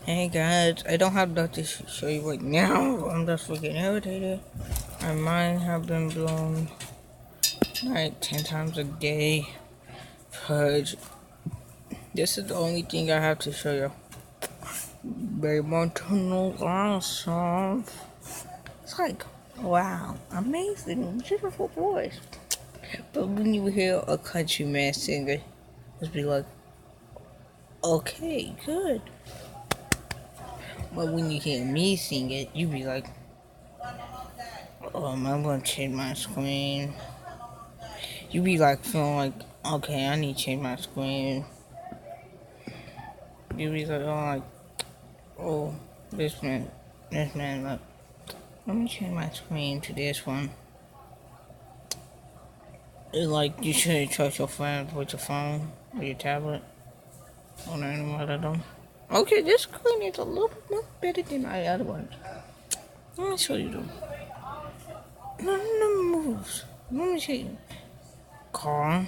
Hey guys, I don't have that to show you right now. I'm just freaking irritated. My mind have been blown like 10 times a day. Cause this is the only thing I have to show you. Elmont knows awesome. It's like, wow, amazing, beautiful voice. But when you hear a countryman singer, just be like, okay, good. But when you hear me sing it, you be like, I'm gonna change my screen. You be like feeling like, okay, I need to change my screen. You be like, oh, this man, look. Let me change my screen to this one. It's like you shouldn't trust your friends with your phone or your tablet or any one of them. Okay, this screen is a little bit better than my other ones. Let me show you them. None of them moves. Let me show you. Car.